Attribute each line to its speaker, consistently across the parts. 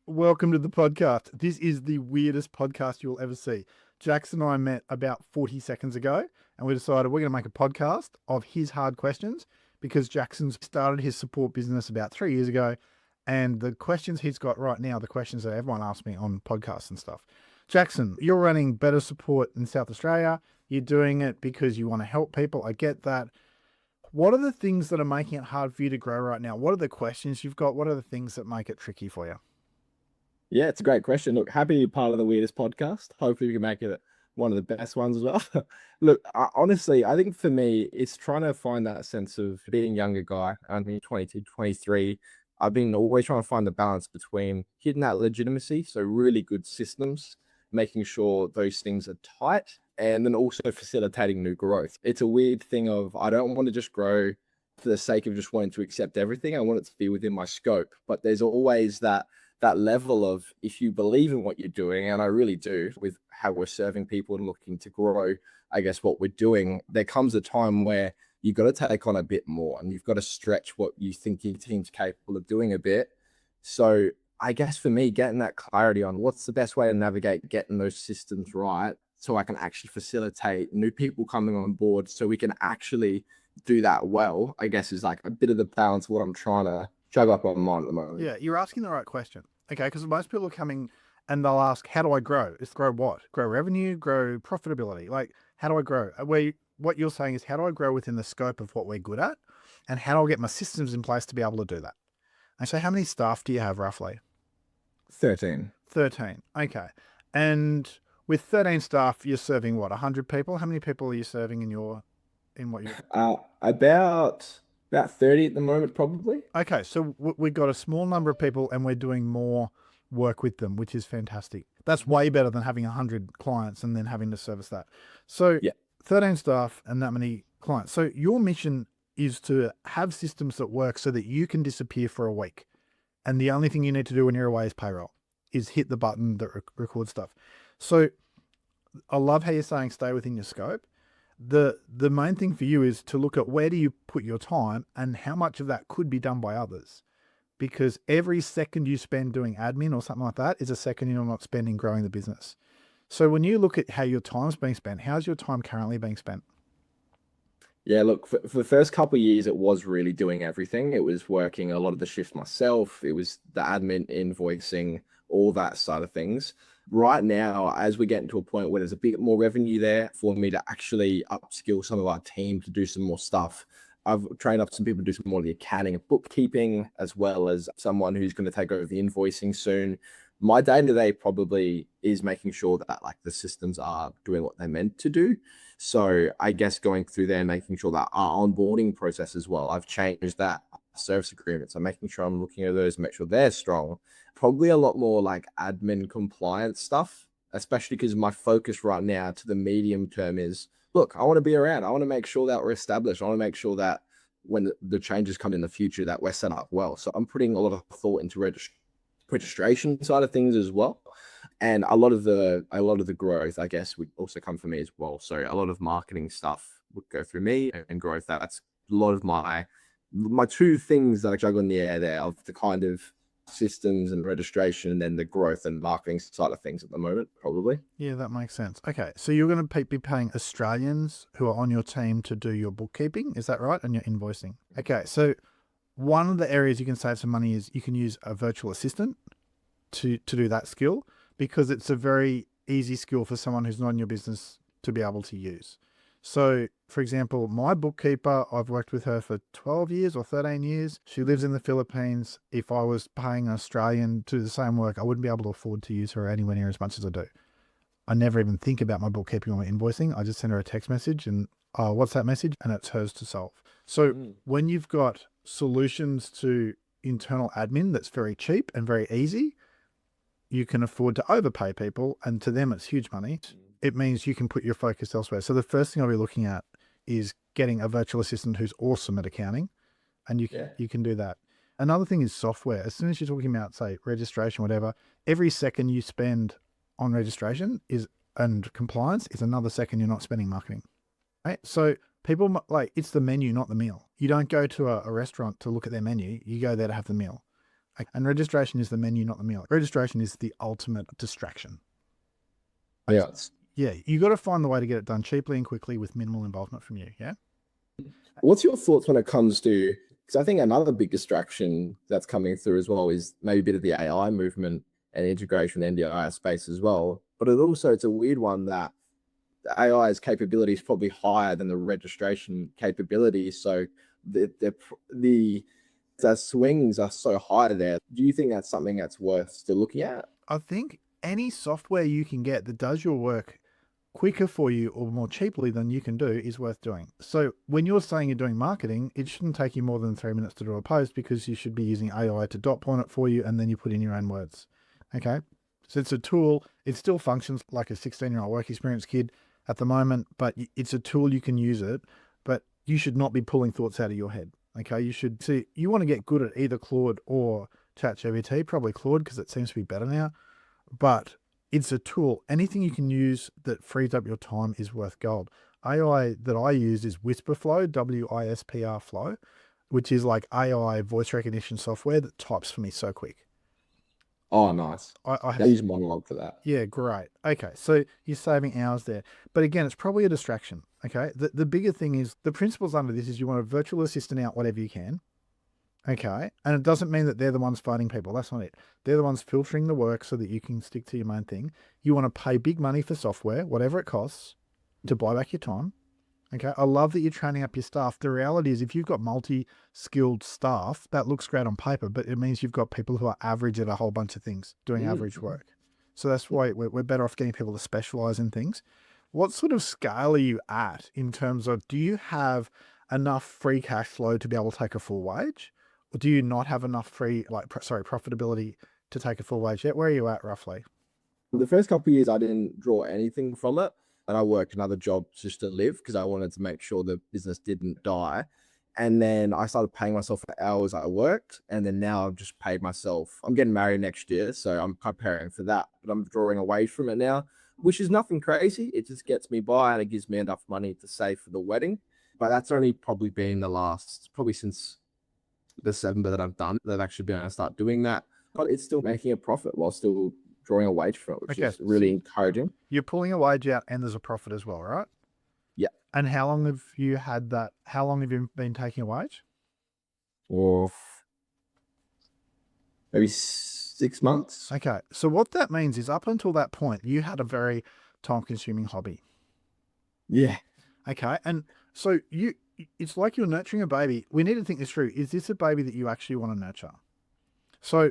Speaker 1: Welcome to the podcast. This is the weirdest podcast you'll ever see. Jackson and I met about 40 seconds ago, and we decided we're going to make a podcast of his hard questions because Jackson's started his support business about 3 years ago. And the questions he's got right now, the questions that everyone asks me on podcasts and stuff. Jackson, you're running Better Support in South Australia. You're doing it because you want to help people. I get that. What are the things that are making it hard for you to grow right now? What are the questions you've got? What are the things that make it tricky for you?
Speaker 2: Yeah, it's a great question. Look, happy to be part of the weirdest podcast. Hopefully, we can make it one of the best ones as well. Look, honestly, I think for me, it's trying to find that sense of being a younger guy. I'm 22, 23. I've been always trying to find the balance between hitting that legitimacy, so really good systems, making sure those things are tight, and then also facilitating new growth. It's a weird thing of I don't want to just grow for the sake of just wanting to accept everything. I want it to be within my scope, but there's always that level of if you believe in what you're doing, and I really do with how we're serving people and looking to grow, I guess, what we're doing, there comes a time where you've got to take on a bit more and you've got to stretch what you think your team's capable of doing a bit. So I guess for me, getting that clarity on what's the best way to navigate getting those systems right so I can actually facilitate new people coming on board so we can actually do that well, I guess is like a bit of the balance of what I'm trying to juggle up on my mind at the moment.
Speaker 1: Yeah, you're asking the right question. Okay, because most people are coming and they'll ask, how do I grow? It's grow what? Grow revenue, grow profitability. Like, how do I grow? What you're saying is, how do I grow within the scope of what we're good at? And how do I get my systems in place to be able to do that? And so how many staff do you have roughly?
Speaker 2: 13.
Speaker 1: 13. Okay. And with 13 staff, you're serving what, 100 people? How many people are you serving in what you're...
Speaker 2: About 30 at the moment, probably.
Speaker 1: Okay, so we've got a small number of people and we're doing more work with them, which is fantastic. That's way better than having 100 clients and then having to service that. So
Speaker 2: Yeah.
Speaker 1: 13 staff and that many clients. So your mission is to have systems that work so that you can disappear for a week. And the only thing you need to do when you're away is payroll, is hit the button that records stuff. So I love how you're saying stay within your scope. The main thing for you is to look at where do you put your time and how much of that could be done by others. Because every second you spend doing admin or something like that is a second you're not spending growing the business. So when you look at how your time's being spent, how's your time currently being spent?
Speaker 2: Yeah, look, for the first couple of years, it was really doing everything. It was working a lot of the shifts myself. It was the admin, invoicing, all that side of things. Right now, as we get into a point where there's a bit more revenue there for me to actually upskill some of our team to do some more stuff, I've trained up some people to do some more of the accounting and bookkeeping, as well as someone who's going to take over the invoicing soon. My day-to-day probably is making sure that like the systems are doing what they're meant to do. So I guess going through there and making sure that our onboarding process as well, I've changed that service agreement. So making sure I'm looking at those, make sure they're strong. Probably a lot more like admin compliance stuff, especially because my focus right now to the medium term is, look, I want to be around. I want to make sure that we're established. I want to make sure that when the changes come in the future that we're set up well. So I'm putting a lot of thought into registration side of things as well. And a lot of the growth, I guess, would also come from me as well. So a lot of marketing stuff would go through me and growth. That's a lot of my two things that I juggle in the air there of the kind of systems and registration and then the growth and marketing side of things at the moment, probably.
Speaker 1: Yeah, that makes sense. Okay, so you're going to be paying Australians who are on your team to do your bookkeeping, is that right? And your invoicing. Okay, so one of the areas you can save some money is you can use a virtual assistant to do that skill because it's a very easy skill for someone who's not in your business to be able to use. So, for example, my bookkeeper, I've worked with her for 12 years or 13 years. She lives in the Philippines. If I was paying an Australian to do the same work, I wouldn't be able to afford to use her anywhere near as much as I do. I never even think about my bookkeeping or my invoicing. I just send her a text message and, what's that message? And it's hers to solve. So when you've got solutions to internal admin that's very cheap and very easy, you can afford to overpay people, and to them it's huge money. It means you can put your focus elsewhere. So the first thing I'll be looking at is getting a virtual assistant who's awesome at accounting, and you can do that. Another thing is software. As soon as you're talking about, say, registration, whatever, every second you spend on registration and compliance is another second you're not spending marketing. Right? So people like, it's the menu, not the meal. You don't go to a restaurant to look at their menu. You go there to have the meal. And registration is the menu, not the meal. Registration is the ultimate distraction.
Speaker 2: Yeah.
Speaker 1: Yeah, you got to find the way to get it done cheaply and quickly with minimal involvement from you. Yeah.
Speaker 2: What's your thoughts when it comes to, because I think another big distraction that's coming through as well is maybe a bit of the AI movement and integration with NDIS space as well. But it's a weird one that the AI's capability is probably higher than the registration capability. So the swings are so high there. Do you think that's something that's worth still looking at?
Speaker 1: I think any software you can get that does your work quicker for you or more cheaply than you can do is worth doing. So when you're saying you're doing marketing, it shouldn't take you more than 3 minutes to do a post because you should be using AI to dot point it for you and then you put in your own words. Okay. So it's a tool. It still functions like a 16-year-old work experience kid at the moment, but it's a tool. You can use it, but you should not be pulling thoughts out of your head. Okay. You should see, you want to get good at either Claude or ChatGPT, probably Claude because it seems to be better now, but it's a tool. Anything you can use that frees up your time is worth gold. AI that I use is Whisperflow, WISPR Flow, which is like AI voice recognition software that types for me so quick.
Speaker 2: Oh, nice.
Speaker 1: I
Speaker 2: use Monologue for that.
Speaker 1: Yeah, great. Okay, so you're saving hours there. But again, it's probably a distraction. Okay, the bigger thing is the principles under this is you want a virtual assistant out whatever you can. Okay. And it doesn't mean that they're the ones fighting people. That's not it. They're the ones filtering the work so that you can stick to your main thing. You want to pay big money for software, whatever it costs, to buy back your time. Okay. I love that you're training up your staff. The reality is if you've got multi-skilled staff, that looks great on paper, but it means you've got people who are average at a whole bunch of things doing average work. So that's why we're better off getting people to specialize in things. What sort of scale are you at in terms of, do you have enough free cash flow to be able to take a full wage? Or do you not have enough profitability to take a full wage yet? Where are you at roughly?
Speaker 2: The first couple of years, I didn't draw anything from it. And I worked another job just to live because I wanted to make sure the business didn't die. And then I started paying myself for hours I worked. And then now I've just paid myself. I'm getting married next year, so I'm preparing for that. But I'm drawing a wage from it now, which is nothing crazy. It just gets me by and it gives me enough money to save for the wedding. But that's only probably been probably since December that I've done, that I've actually been able to start doing that. But it's still making a profit while still drawing a wage from it, which is really encouraging.
Speaker 1: You're pulling a wage out and there's a profit as well, right?
Speaker 2: Yeah.
Speaker 1: And how long have you had that? How long have you been taking a wage?
Speaker 2: Or maybe 6 months.
Speaker 1: Okay. So what that means is up until that point, you had a very time-consuming hobby.
Speaker 2: Yeah.
Speaker 1: Okay. And so it's like you're nurturing a baby. We need to think this through. Is this a baby that you actually want to nurture? So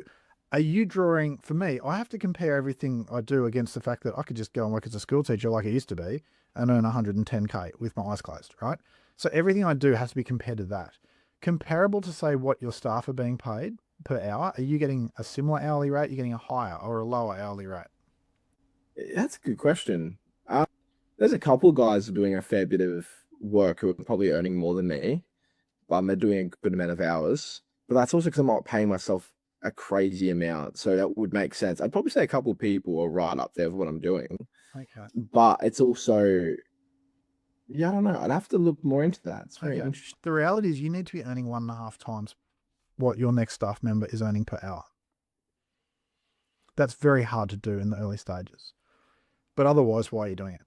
Speaker 1: are you drawing, for me, I have to compare everything I do against the fact that I could just go and work as a school teacher like I used to be and earn 110K with my eyes closed, right? So everything I do has to be compared to that. Comparable to say what your staff are being paid per hour. Are you getting a similar hourly rate? You're getting a higher or a lower hourly rate?
Speaker 2: That's a good question. There's a couple of guys doing a fair bit of work who are probably earning more than me, but they're doing a good amount of hours. But that's also because I'm not paying myself a crazy amount. So that would make sense. I'd probably say a couple of people are right up there with what I'm doing.
Speaker 1: Okay.
Speaker 2: But it's also, yeah, I don't know. I'd have to look more into that. It's very interesting.
Speaker 1: The reality is you need to be earning 1.5 times what your next staff member is earning per hour. That's very hard to do in the early stages. But otherwise, why are you doing it?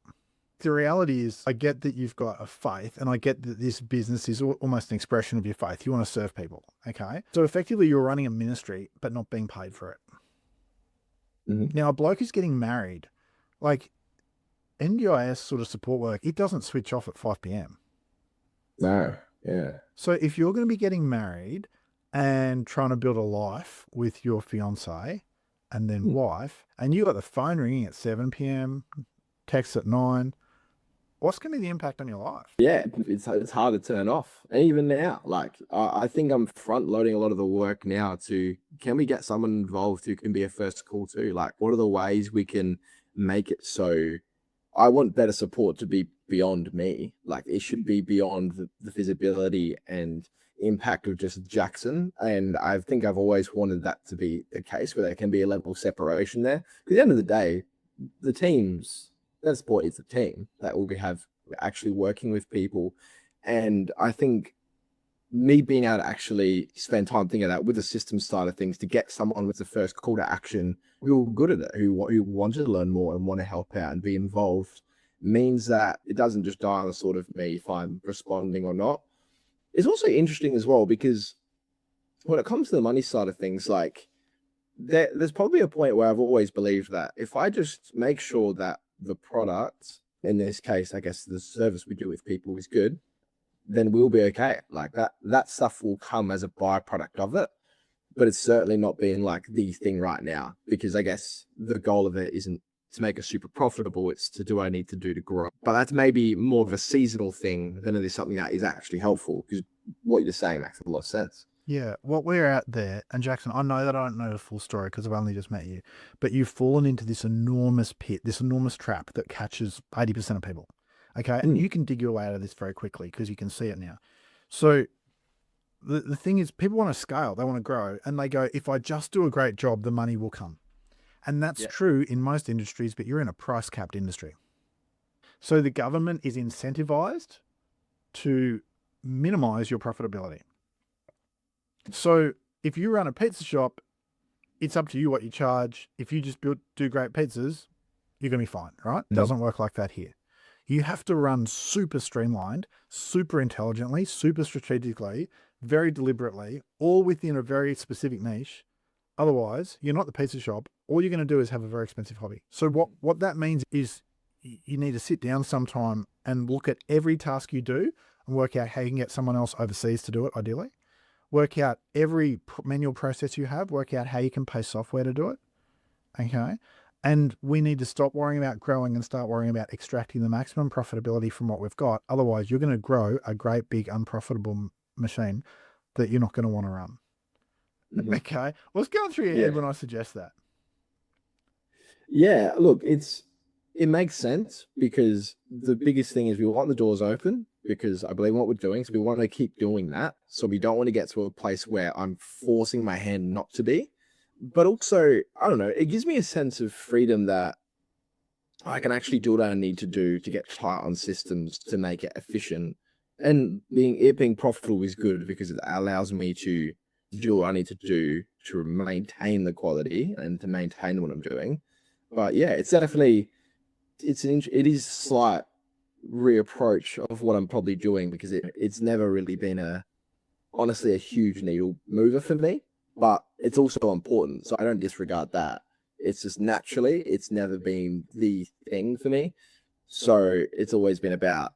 Speaker 1: The reality is, I get that you've got a faith and I get that this business is almost an expression of your faith. You want to serve people. Okay. So effectively you're running a ministry, but not being paid for it. Mm-hmm. Now a bloke who's getting married, like NDIS sort of support work, it doesn't switch off at 5 p.m.
Speaker 2: No. Yeah.
Speaker 1: So if you're going to be getting married and trying to build a life with your fiance and then wife, and you got the phone ringing at 7 p.m., text at 9, what's going to be the impact on your life?
Speaker 2: Yeah, it's hard to turn off. And even now, like, I think I'm front loading a lot of the work now to, can we get someone involved who can be a first call too? Like, what are the ways we can make it so I want better support to be beyond me? Like, it should be beyond the visibility and impact of just Jackson. And I think I've always wanted that to be the case where there can be a level of separation there. Because at the end of the day, the teams, that sport is a team that will have actually working with people. And I think me being able to actually spend time thinking of that with the system side of things to get someone with the first call to action who are good at it, who wanted to learn more and want to help out and be involved, means that it doesn't just die on the sort of me if I'm responding or not. It's also interesting as well because when it comes to the money side of things, like there's probably a point where I've always believed that if I just make sure that the product, in this case, I guess the service we do with people is good, then we'll be okay. Like that stuff will come as a byproduct of it. But it's certainly not being like the thing right now, because I guess the goal of it isn't to make us super profitable. It's to do what I need to do to grow. But that's maybe more of a seasonal thing than it is something that is actually helpful, because what you're saying makes a lot of sense.
Speaker 1: Yeah, what we're out there, and Jackson, I know that I don't know the full story because I've only just met you, but you've fallen into this enormous pit, this enormous trap that catches 80% of people. Okay, and
Speaker 2: Mm.
Speaker 1: you can dig your way out of this very quickly because you can see it now. So the thing is, people want to scale, they want to grow, and they go, if I just do a great job, the money will come. And that's
Speaker 2: Yeah.
Speaker 1: true in most industries, but you're in a price capped industry. So the government is incentivized to minimize your profitability. So if you run a pizza shop, it's up to you what you charge. If you just do great pizzas, you're going to be fine, right?
Speaker 2: Yep.
Speaker 1: Doesn't work like that here. You have to run super streamlined, super intelligently, super strategically, very deliberately, all within a very specific niche. Otherwise, you're not the pizza shop. All you're going to do is have a very expensive hobby. So what that means is you need to sit down sometime and look at every task you do and work out how you can get someone else overseas to do it, ideally. Work out every manual process you have, work out how you can pay software to do it. Okay. And we need to stop worrying about growing and start worrying about extracting the maximum profitability from what we've got. Otherwise, you're going to grow a great big unprofitable machine that you're not going to want to run.
Speaker 2: Mhm.
Speaker 1: Okay. What's going through your
Speaker 2: Yeah.
Speaker 1: head when I suggest that?
Speaker 2: Yeah, look, it makes sense because the biggest thing is we want the doors open because I believe in what we're doing. So we want to keep doing that. So we don't want to get to a place where I'm forcing my hand not to be. But also, I don't know, it gives me a sense of freedom that I can actually do what I need to do to get tight on systems to make it efficient. And being profitable is good because it allows me to do what I need to do to maintain the quality and to maintain what I'm doing. But yeah, it's definitely it is slight reapproach of what I'm probably doing because it's never really been honestly a huge needle mover for me, but it's also important. So I don't disregard that. It's just naturally, it's never been the thing for me. So it's always been about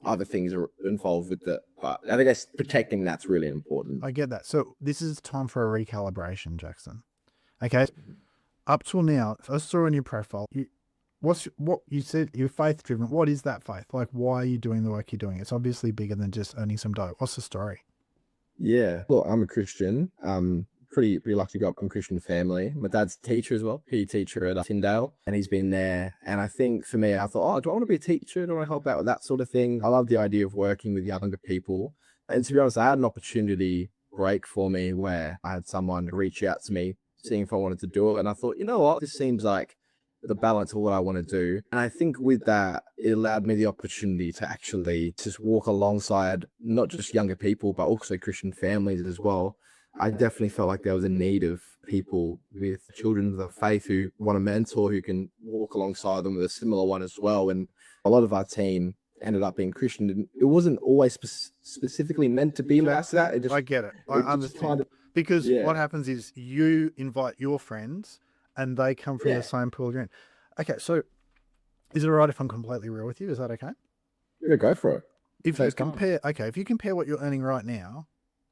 Speaker 2: other things are involved with it. But I guess protecting that's really important.
Speaker 1: I get that. So this is time for a recalibration, Jackson. Okay. Up till now, I saw in your profile, what you said, you're faith driven. What is that faith? Like, why are you doing the work you're doing? It's obviously bigger than just earning some dough. What's the story?
Speaker 2: Yeah. Look, I'm a Christian. Pretty lucky to grow up in a Christian family. My dad's a teacher as well, PE teacher at Tyndale, and he's been there. And I think for me, I thought, oh, do I want to be a teacher? Do I want to help out with that sort of thing? I love the idea of working with younger people. And to be honest, I had an opportunity break for me where I had someone reach out to me, seeing if I wanted to do it. And I thought, you know what, this seems like the balance of what I want to do. And I think with that, it allowed me the opportunity to actually just walk alongside not just younger people, but also Christian families as well. I definitely felt like there was a need of people with children of the faith who want a mentor who can walk alongside them with a similar one as well. And a lot of our team ended up being Christian. And it wasn't always specifically meant to be like that.
Speaker 1: I get it. I
Speaker 2: It just
Speaker 1: understand.
Speaker 2: kind of,
Speaker 1: Because
Speaker 2: yeah,
Speaker 1: what happens is you invite your friends and they come from
Speaker 2: yeah,
Speaker 1: the same pool you're in. Okay, so is it all right if I'm completely real with you? Is that okay?
Speaker 2: yeah, go for it.
Speaker 1: If you
Speaker 2: Takes time.
Speaker 1: if you compare what you're earning right now,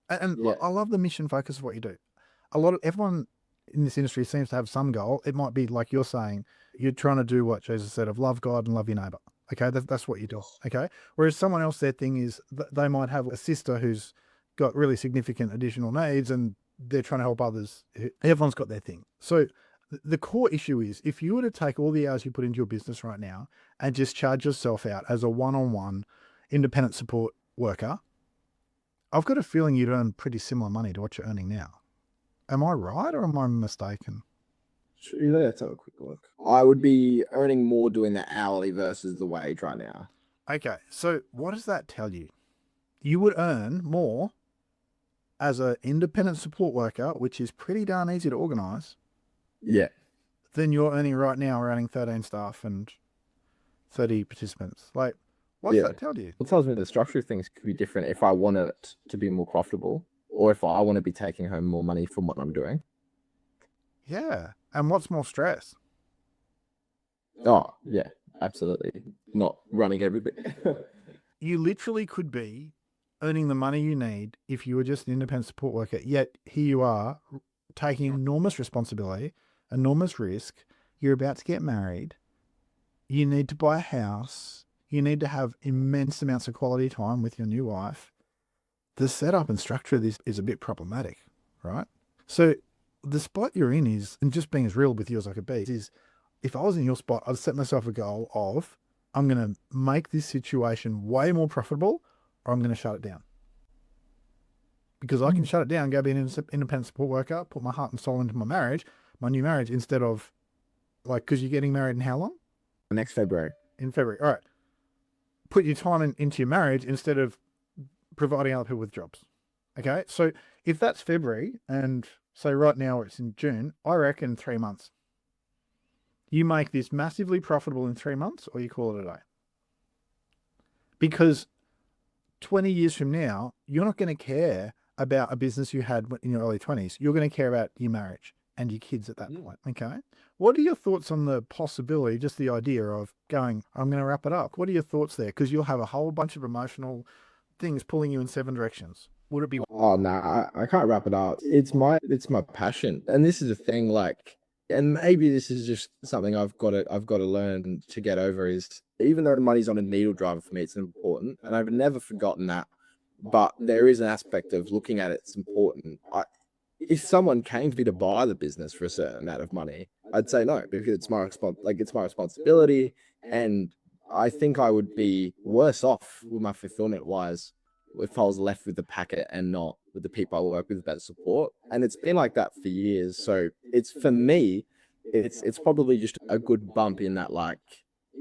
Speaker 1: and
Speaker 2: Yeah.
Speaker 1: I love the mission focus of what you do. Everyone in this industry seems to have some goal. It might be like you're saying, you're trying to do what Jesus said of love God and love your neighbor. Okay, that's what you do. Okay, whereas someone else, their thing is they might have a sister who's got really significant additional needs, and they're trying to help others. Everyone's got their thing. So the core issue is if you were to take all the hours you put into your business right now and just charge yourself out as a one-on-one independent support worker, I've got a feeling you'd earn pretty similar money to what you're earning now. Am I right or am I mistaken?
Speaker 2: Let's have a quick look. I would be earning more doing the hourly versus the wage right now.
Speaker 1: Okay, so what does that tell you? You would earn more as an independent support worker, which is pretty darn easy to organise,
Speaker 2: Yeah.
Speaker 1: then you're earning right now running 13 staff and 30 participants. Like, what's
Speaker 2: Yeah.
Speaker 1: that tell you?
Speaker 2: It tells me the structure of things could be different if I want it to be more profitable or if I want to be taking home more money from what I'm doing.
Speaker 1: Yeah. And what's more stress?
Speaker 2: Oh, yeah, absolutely. Not running everybody.
Speaker 1: You literally could be earning the money you need if you were just an independent support worker, yet here you are taking enormous responsibility, enormous risk. You're about to get married. You need to buy a house. You need to have immense amounts of quality time with your new wife. The setup and structure of this is a bit problematic, right? So the spot you're in is, and just being as real with you as I could be, is if I was in your spot, I'd set myself a goal of, I'm going to make this situation way more profitable or I'm going to shut it down. Because I can shut it down, go be an independent support worker, put my heart and soul into my marriage, my new marriage, instead of like, because you're getting married in how long?
Speaker 2: Next February.
Speaker 1: In February. All right. Put your time into your marriage instead of providing other people with jobs. Okay. So if that's February and say right now it's in June, I reckon 3 months. You make this massively profitable in 3 months or you call it a day. Because 20 years from now, you're not going to care about a business you had in your early 20s. You're going to care about your marriage and your kids at that point. Okay. What are your thoughts on the possibility, just the idea of going, I'm going to wrap it up? What are your thoughts there? Because you'll have a whole bunch of emotional things pulling you in 7 directions. Would it be?
Speaker 2: Oh no, I can't wrap it up. It's my passion. And this is a thing like, and maybe this is just something I've got to learn to get over is even though the money's on a needle driver for me, it's important. And I've never forgotten that. But there is an aspect of looking at it's important. If someone came to me to buy the business for a certain amount of money, I'd say no, because it's my responsibility. And I think I would be worse off with my fulfillment wise if I was left with the packet and not with the people I work with better support. And it's been like that for years. So it's for me, it's probably just a good bump in that, like,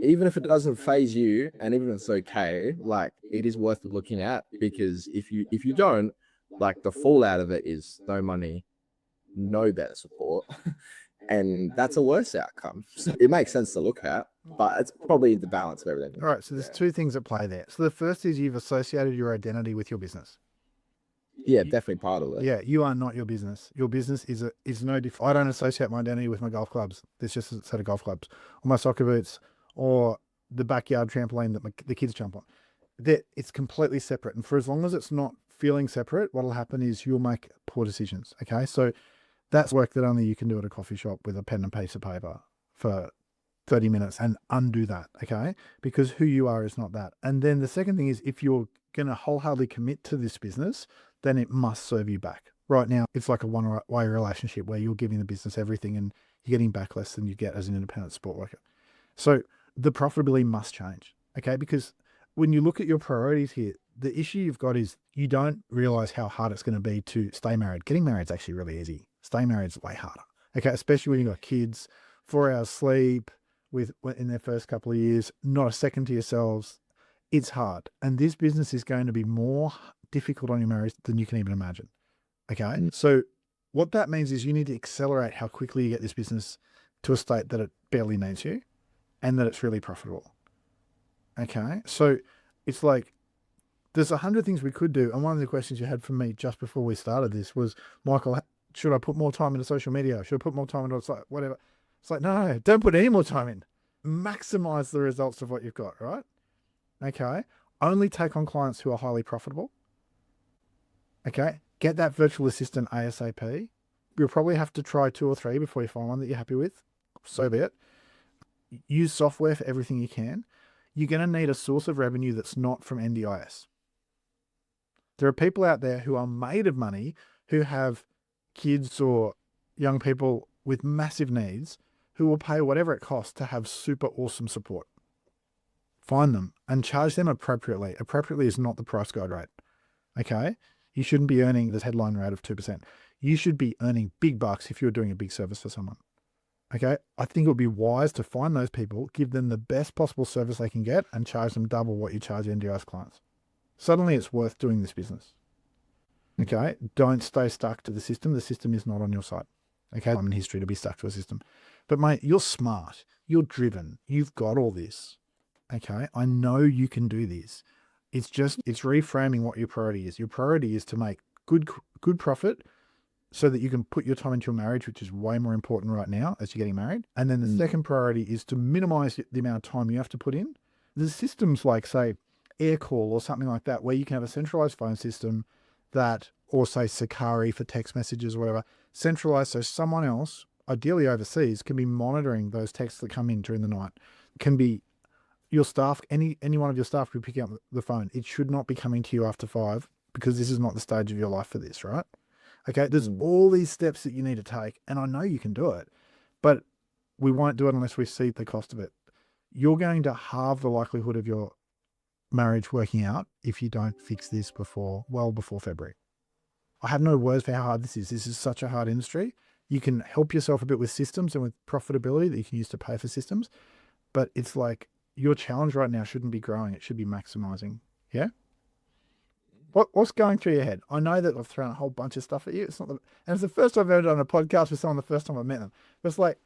Speaker 2: even if it doesn't phase you and even if it's okay, like it is worth looking at, because if you don't, like the fallout of it is no money, no better support. And that's a worse outcome. So it makes sense to look at, but it's probably the balance of everything.
Speaker 1: All right. So there's 2 things at play there. So the first is you've associated your identity with your business.
Speaker 2: Yeah, definitely part of it.
Speaker 1: Yeah, you are not your business. Your business is no different. I don't associate my identity with my golf clubs. There's just a set of golf clubs, or my soccer boots, or the backyard trampoline that the kids jump on. It's completely separate. And for as long as it's not feeling separate, what'll happen is you'll make poor decisions. Okay, so that's work that only you can do at a coffee shop with a pen and piece of paper for 30 minutes and undo that. Okay, because who you are is not that. And then the second thing is if you're going to wholeheartedly commit to this business, then it must serve you back. Right now, it's like a one-way relationship where you're giving the business everything and you're getting back less than you get as an independent support worker. So the profitability must change, okay? Because when you look at your priorities here, the issue you've got is you don't realize how hard it's going to be to stay married. Getting married is actually really easy. Staying married is way harder, okay? Especially when you've got kids, 4 hours sleep in their first couple of years, not a second to yourselves. It's hard. And this business is going to be more difficult on your marriage than you can even imagine. Okay. So what that means is you need to accelerate how quickly you get this business to a state that it barely needs you and that it's really profitable. Okay. So it's like, there's 100 things we could do. And one of the questions you had from me just before we started this was, Michael, should I put more time into social media? Should I put more time into whatever? It's like, no, don't put any more time in. Maximize the results of what you've got, right? Okay. Only take on clients who are highly profitable. Okay. Get that virtual assistant ASAP. You'll probably have to try 2 or 3 before you find one that you're happy with. So be it. Use software for everything you can. You're going to need a source of revenue that's not from NDIS. There are people out there who are made of money who have kids or young people with massive needs who will pay whatever it costs to have super awesome support. Find them and charge them appropriately. Appropriately is not the price guide rate. Okay. You shouldn't be earning this headline rate of 2%. You should be earning big bucks if you're doing a big service for someone. Okay. I think it would be wise to find those people, give them the best possible service they can get and charge them double what you charge NDIS clients. Suddenly it's worth doing this business. Okay. Don't stay stuck to the system. The system is not on your side. Okay. I'm in history to be stuck to a system. But mate, you're smart. You're driven. You've got all this. Okay. I know you can do this. It's reframing what your priority is. Your priority is to make good profit so that you can put your time into your marriage, which is way more important right now as you're getting married. And then the second priority is to minimize the amount of time you have to put in. There's systems like, say, Aircall or something like that, where you can have a centralized phone system that, or say Sakari for text messages or whatever, centralized so someone else, ideally overseas, can be monitoring those texts that come in during the night. Can be your staff, any one of your staff could pick up the phone. It should not be coming to you after 5 because this is not the stage of your life for this, right? Okay, there's all these steps that you need to take, and I know you can do it, but we won't do it unless we see the cost of it. You're going to halve the likelihood of your marriage working out if you don't fix this well before February. I have no words for how hard this is. This is such a hard industry. You can help yourself a bit with systems and with profitability that you can use to pay for systems, but it's like your challenge right now shouldn't be growing. It should be maximizing. Yeah. What's going through your head? I know that I've thrown a whole bunch of stuff at you. And it's the first time I've ever done a podcast with someone the first time I met them. But it's like,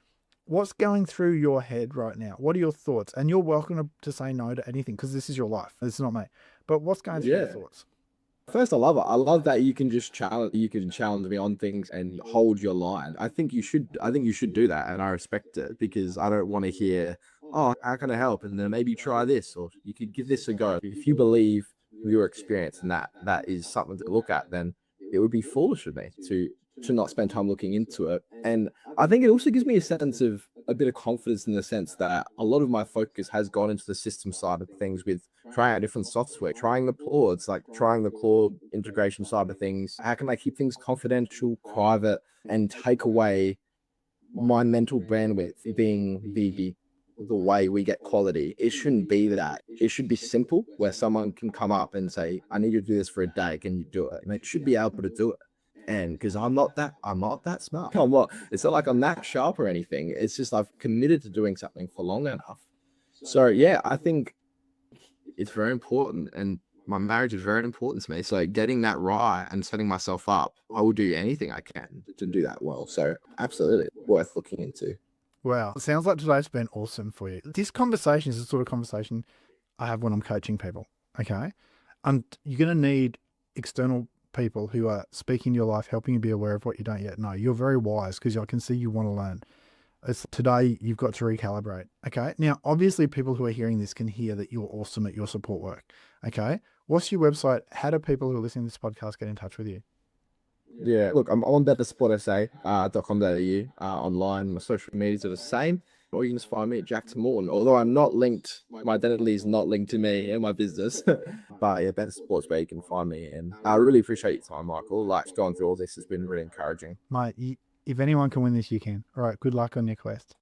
Speaker 1: what's going through your head right now? What are your thoughts? And you're welcome to say no to anything because this is your life. It's not me. But what's going through your thoughts?
Speaker 2: First, I love it. I love that you can just challenge. You can challenge me on things and hold your line. I think you should. I think you should do that, and I respect it because I don't want to hear, "Oh, how can I help?" And then maybe try this, or you could give this a go. If you believe with your experience and that is something to look at, then it would be foolish of me to not spend time looking into it. And I think it also gives me a sense of a bit of confidence in the sense that a lot of my focus has gone into the system side of things with trying out different software, trying the Claudes, like trying the Claude integration side of things. How can I keep things confidential, private, and take away my mental bandwidth being the way we get quality? It shouldn't be that. It should be simple where someone can come up and say, I need you to do this for a day. Can you do it? And it should be able to do it. And because I'm not that smart. It's not like I'm that sharp or anything. It's just I've committed to doing something for long enough. So yeah, I think it's very important, and my marriage is very important to me. So getting that right and setting myself up, I will do anything I can to do that well. So absolutely worth looking into.
Speaker 1: Wow. It sounds like today's been awesome for you. This conversation is the sort of conversation I have when I'm coaching people. Okay. And you're going to need external people who are speaking your life, helping you be aware of what you don't yet know. You're very wise because I can see you want to learn. Today, you've got to recalibrate. Okay. Now, obviously, people who are hearing this can hear that you're awesome at your support work. Okay. What's your website? How do people who are listening to this podcast get in touch with you?
Speaker 2: Yeah, look, I'm on bettersportsa.com.au online. My social medias are the same. Or you can just find me at Jackson Morton. Although I'm not linked, my identity is not linked to me and my business. But yeah, Better Sports where you can find me. And I really appreciate your time, Michael. Like going through all this has been really encouraging.
Speaker 1: Mate, if anyone can win this, you can. All right. Good luck on your quest.